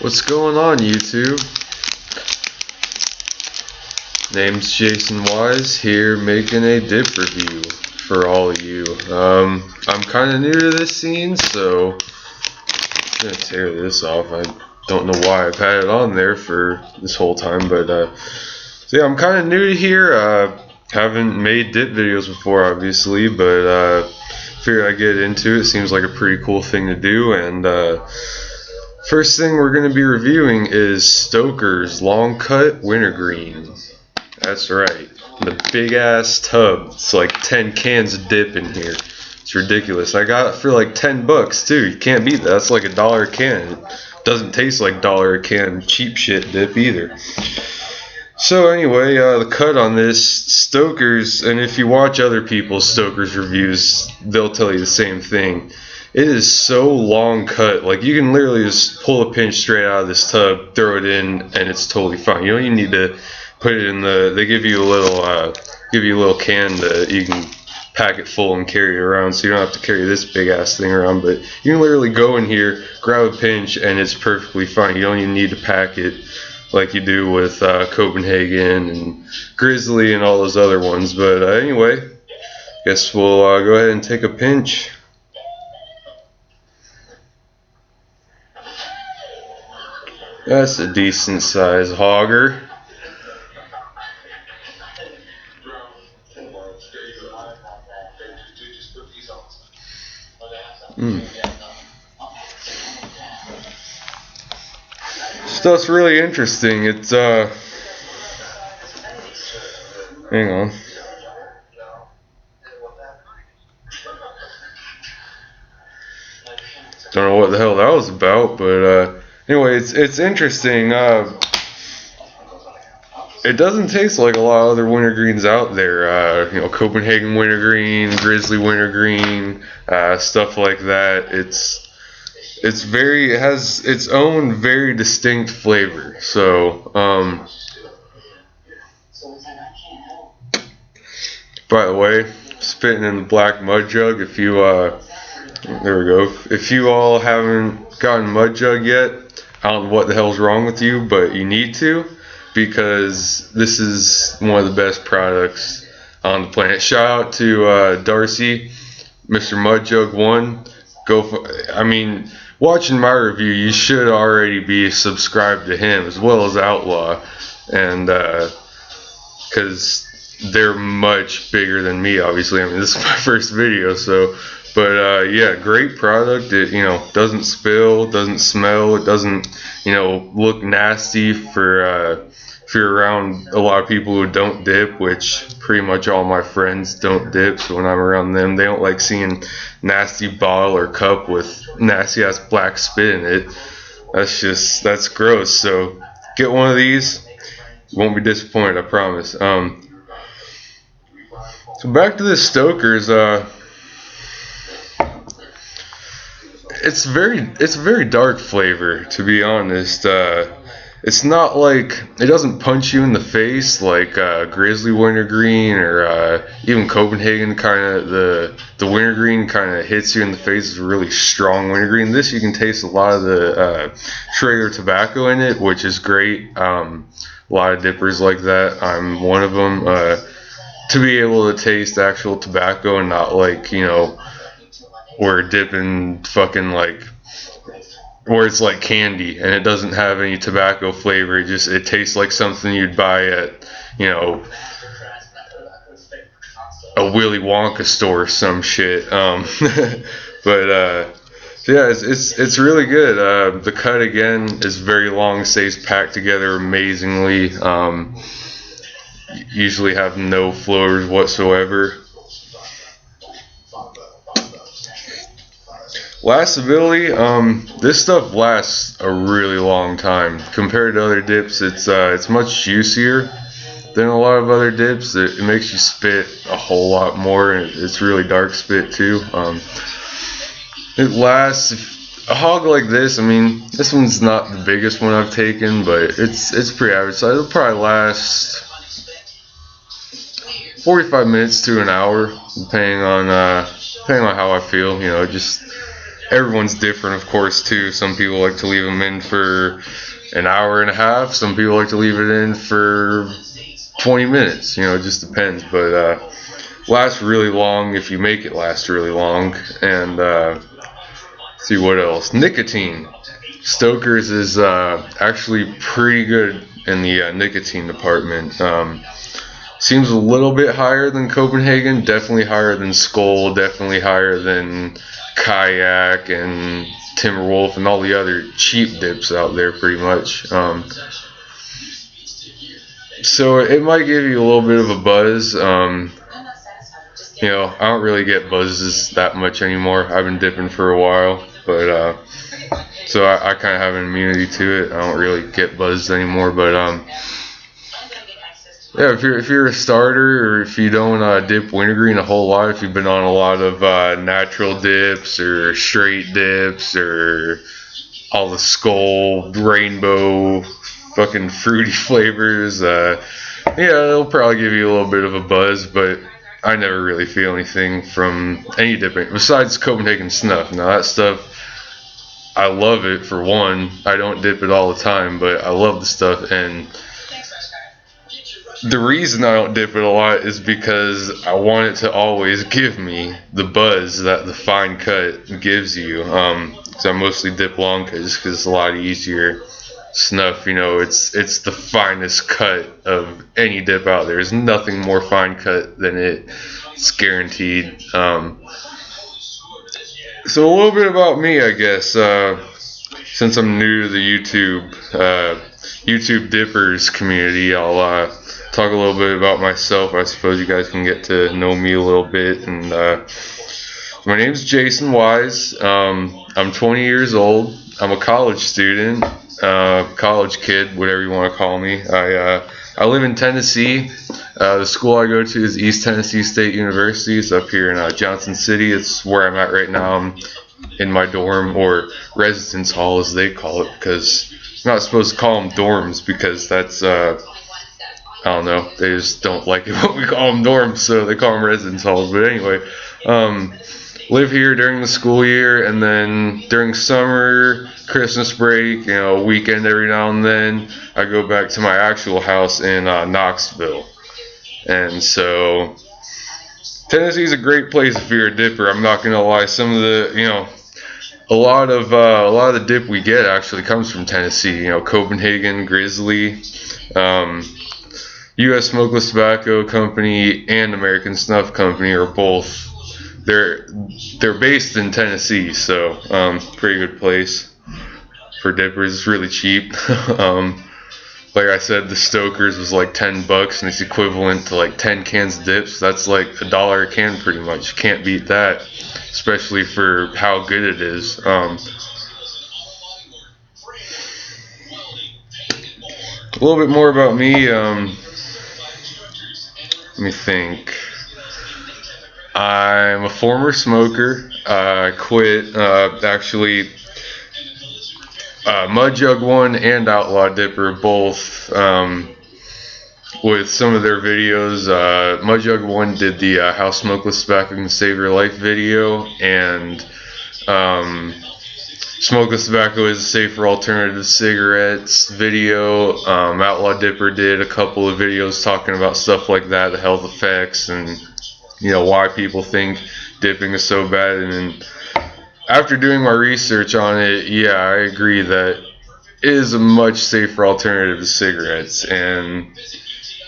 What's going on, YouTube? Name's Jason Wise, here making a dip review for all of you. I'm kind of new to this scene, so I'm gonna tear this off. I don't know why I've had it on there for this whole time, but so yeah, I'm kind of new to here. Haven't made dip videos before, obviously, but figured I'd get into it. Seems like a pretty cool thing to do, and first thing we're going to be reviewing is Stoker's Long Cut Wintergreen. That's right, the big ass tub. It's like 10 cans of dip in here. It's ridiculous. I got it for like $10 too. You can't beat that. That's like $1 a can. It doesn't taste like $1 a can cheap shit dip either. So anyway, the cut on this, Stoker's, and if you watch other people's Stoker's reviews, they'll tell you the same thing. It is so long cut, like you can literally just pull a pinch straight out of this tub, throw it in, and it's totally fine. You don't even need to put it in the, they give you a little can that you can pack it full and carry it around, so you don't have to carry this big ass thing around, but you can literally go in here, grab a pinch, and it's perfectly fine. You don't even need to pack it like you do with Copenhagen and Grizzly and all those other ones. But anyway, guess we'll go ahead and take a pinch. That's a decent size hogger. Stuff's really interesting. It's hang on. Don't know what the hell that was about, but anyway, it's interesting. It doesn't taste like a lot of other wintergreens out there. Copenhagen wintergreen, Grizzly wintergreen, stuff like that. It has its own very distinct flavor. So, by the way, spitting in the black mud jug. If you there we go. If you all haven't gotten mud jug yet, I don't know what the hell's wrong with you, but you need to, because this is one of the best products on the planet. Shout out to Darcy, Mr. Mud Jug 1. Watching my review, you should already be subscribed to him as well as Outlaw, and because they're much bigger than me, obviously. This is my first video, so. But yeah, great product. It doesn't spill, doesn't smell, it doesn't look nasty for if you're around a lot of people who don't dip, which pretty much all my friends don't dip. So when I'm around them, they don't like seeing nasty bottle or cup with nasty ass black spit in it. That's gross. So get one of these, you won't be disappointed, I promise. So back to the Stoker's. It's a very dark flavor, to be honest. It's not like, it doesn't punch you in the face like Grizzly wintergreen or even Copenhagen. Kind of the wintergreen kind of hits you in the face. It's a really strong wintergreen. This, you can taste a lot of the Traeger tobacco in it, which is great. A lot of dippers like that. I'm one of them. To be able to taste actual tobacco and not like we're dipping fucking like where it's like candy and it doesn't have any tobacco flavor. It tastes like something you'd buy at a Willy Wonka store or some shit. But so yeah, it's really good. The cut again is very long, stays packed together amazingly. Usually have no floaters whatsoever. Lastability, this stuff lasts a really long time. Compared to other dips, it's much juicier than a lot of other dips. It makes you spit a whole lot more, and it's really dark spit too. It lasts, a hog like this, this one's not the biggest one I've taken, but it's pretty average. So it'll probably last 45 minutes to an hour, depending on how I feel. everyone's different, of course, too. Some people like to leave them in for an hour and a half. Some people like to leave it in for 20 minutes. It just depends. But lasts really long if you make it last really long. And see what else. Nicotine. Stoker's is actually pretty good in the nicotine department. Seems a little bit higher than Copenhagen, definitely higher than Skull, definitely higher than Kayak and Timberwolf and all the other cheap dips out there pretty much. So it might give you a little bit of a buzz. I don't really get buzzes that much anymore. I've been dipping for a while, but so I kind of have an immunity to it. I don't really get buzzed anymore, but yeah, if you're a starter, or if you don't dip Wintergreen a whole lot, if you've been on a lot of natural dips or straight dips or all the Skull rainbow fucking fruity flavors, yeah, it'll probably give you a little bit of a buzz, but I never really feel anything from any dipping besides Copenhagen Snuff. Now that stuff, I love it for one. I don't dip it all the time, but I love the stuff, and the reason I don't dip it a lot is because I want it to always give me the buzz that the fine cut gives you. So I mostly dip long just because it's a lot easier. Snuff, it's the finest cut of any dip out there. There's nothing more fine cut than it. It's guaranteed. So a little bit about me, I guess. Since I'm new to the YouTube dippers community, I'll talk a little bit about myself. I suppose you guys can get to know me a little bit. And my name's Jason Wise. I'm 20 years old. I'm a college student, college kid, whatever you want to call me. I live in Tennessee. The school I go to is East Tennessee State University. It's up here in Johnson City. It's where I'm at right now. I'm in my dorm, or residence hall as they call it, because I'm not supposed to call them dorms because that's I don't know, they just don't like it when we call them dorms, so they call them residence halls. But anyway, live here during the school year, and then during summer, Christmas break, weekend every now and then, I go back to my actual house in Knoxville. And so Tennessee's a great place if you're a dipper. I'm not gonna lie. Some of the, a lot of the dip we get actually comes from Tennessee. Copenhagen, Grizzly, U.S. Smokeless Tobacco Company and American Snuff Company are both. They're based in Tennessee, so pretty good place for dippers. It's really cheap. Like I said, the Stoker's was like $10, and it's equivalent to like 10 cans of dips. That's like $1 a can, pretty much. You can't beat that, especially for how good it is. A little bit more about me. Let me think. I'm a former smoker. I quit, actually. Mud Jug 1 and Outlaw Dipper both, with some of their videos. Mud Jug 1 did the How Smokeless Tobacco Can Save Your Life video, and Smokeless Tobacco is a safer alternative to cigarettes video. Outlaw Dipper did a couple of videos talking about stuff like that, the health effects, and why people think dipping is so bad. And after doing my research on it, yeah, I agree that it is a much safer alternative to cigarettes. And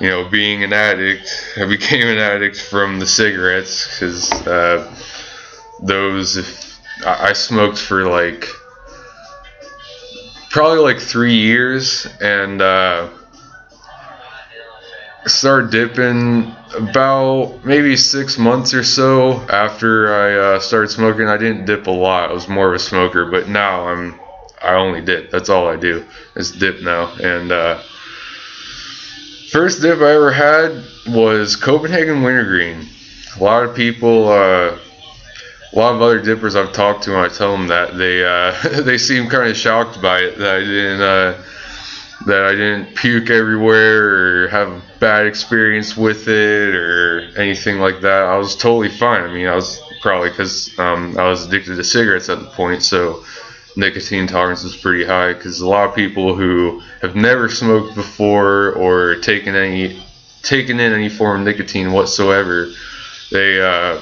being an addict, I became an addict from the cigarettes, because I smoked for probably 3 years, and started dipping about maybe 6 months or so after I started smoking. I didn't dip a lot. I was more of a smoker, but now I only dip. That's all I do is dip now. And first dip I ever had was Copenhagen Wintergreen. A lot of people, a lot of other dippers I've talked to, when I tell them that, they seem kind of shocked by it, that I didn't puke everywhere or have a bad experience with it or anything like that. I was totally fine. I mean, I was probably because I was addicted to cigarettes at the point, so nicotine tolerance is pretty high. Because a lot of people who have never smoked before or taken in any form of nicotine whatsoever, they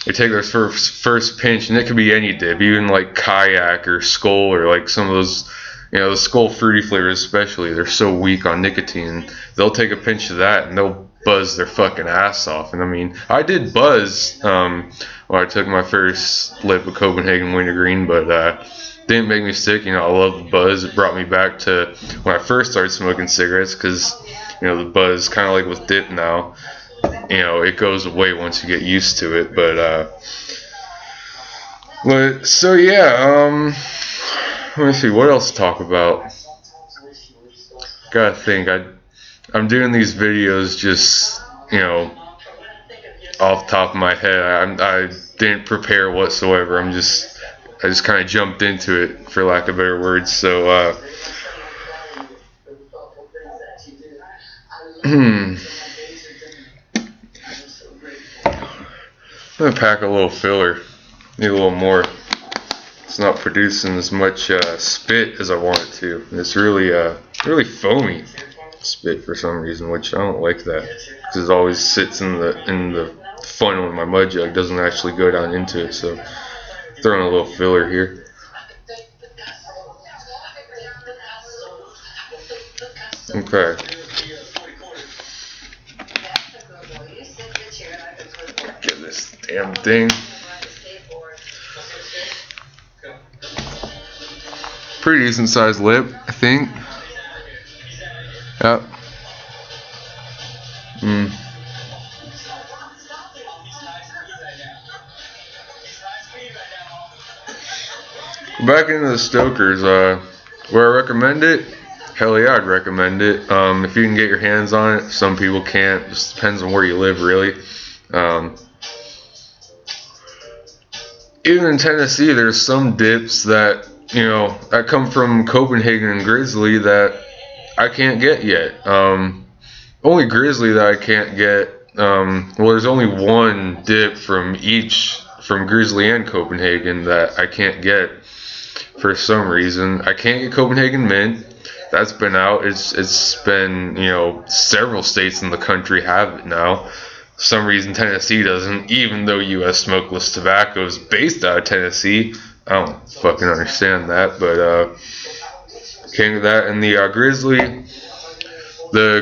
take their first pinch, and it could be any dip, even like Kayak or Skull or like some of those, the Skull fruity flavors especially. They're so weak on nicotine. They'll take a pinch of that and they'll buzz their fucking ass off. And I mean, I did buzz when I took my first lip of Copenhagen Wintergreen, but didn't make me sick. I love the buzz. It brought me back to when I first started smoking cigarettes, because the buzz, kind of like with dip now, it goes away once you get used to it. But so yeah, let me see what else to talk about. Gotta think. I'm doing these videos just off the top of my head. I didn't prepare whatsoever. I just kind of jumped into it, for lack of better words. So I'm gonna pack a little filler. Need a little more. It's not producing as much spit as I want it to. It's really foamy spit for some reason, which I don't like that, because it always sits in the funnel in my mud jug. Doesn't actually go down into it. So throwing a little filler here. Okay. Get this damn thing. Pretty decent sized lip, I think. Yep. Back into the Stokers, where I recommend it, hell yeah, I'd recommend it. If you can get your hands on it. Some people can't. Just depends on where you live, really. Even in Tennessee, there's some dips that that come from Copenhagen and Grizzly that I can't get yet. Only Grizzly that I can't get. Well, there's only one dip from Grizzly and Copenhagen that I can't get for some reason. I can't get Copenhagen Mint. That's been out. It's been, several states in the country have it now. For some reason Tennessee doesn't, even though U.S. Smokeless Tobacco is based out of Tennessee. I don't fucking understand that, but can't get that. And the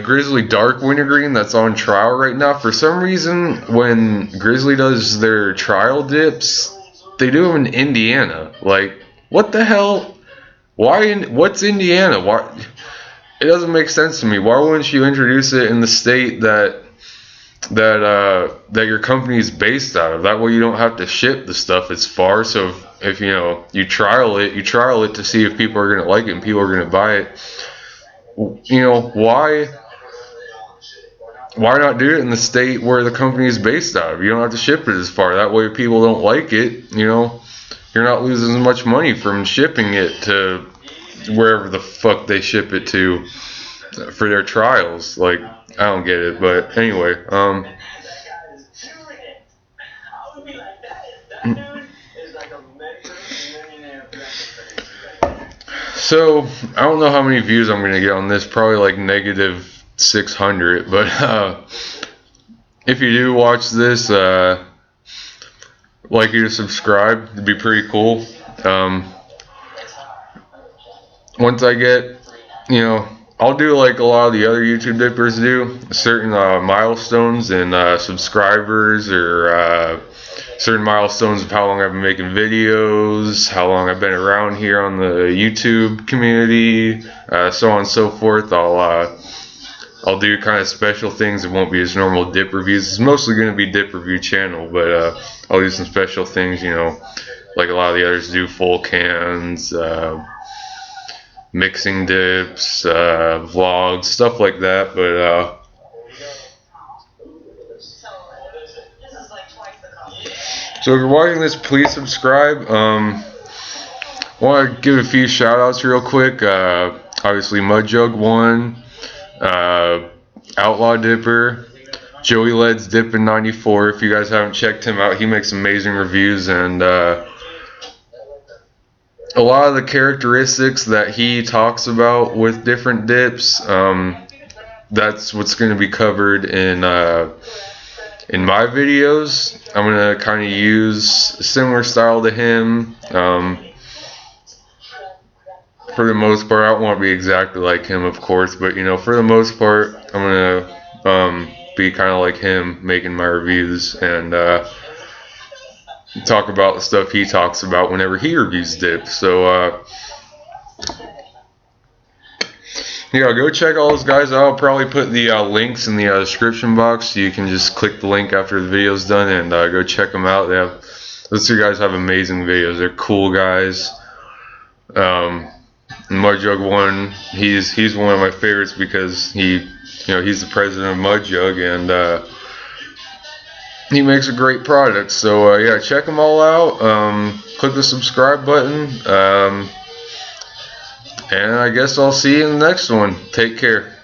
Grizzly Dark Wintergreen that's on trial right now. For some reason, when Grizzly does their trial dips, they do them in Indiana. Like, what the hell? What's Indiana? Why? It doesn't make sense to me. Why wouldn't you introduce it in the state that your company is based out of? That way you don't have to ship the stuff as far. So if you trial it to see if people are gonna like it and people are gonna buy it. Why not do it in the state where the company is based out of? You don't have to ship it as far. That way if people don't like it, you're not losing as much money from shipping it to wherever the fuck they ship it to for their trials. Like, I don't get it. But anyway, so I don't know how many views I'm gonna get on this. Probably like negative 600. But if you do watch this, like you to subscribe. It'd be pretty cool. Once I get, I'll do like a lot of the other YouTube dippers do, certain milestones and subscribers, or certain milestones of how long I've been making videos, how long I've been around here on the YouTube community, so on and so forth. I'll do kind of special things. It won't be as normal dip reviews. It's mostly going to be dip review channel, but I'll do some special things, like a lot of the others do, full cans, mixing dips, vlogs, stuff like that. But so if you're watching this, please subscribe. I want to give a few shout outs real quick. Obviously Mud Jug 1, Outlaw Dipper, Joey Led's Dippin' 94. If you guys haven't checked him out, he makes amazing reviews, and a lot of the characteristics that he talks about with different dips, that's what's going to be covered in my videos. I'm going to kind of use a similar style to him. For the most part, I don't want to be exactly like him, of course, but you know, for the most part, I'm going to be kind of like him, making my reviews and talk about the stuff he talks about whenever he reviews dips. So yeah, go check all those guys out. I'll probably put the links in the description box, so you can just click the link after the video's done and go check them out. Those two guys have amazing videos. They're cool guys. Mudjug one, he's one of my favorites because he's the president of Mudjug, and he makes a great product. So yeah, check them all out. Click the subscribe button, and I guess I'll see you in the next one. Take care.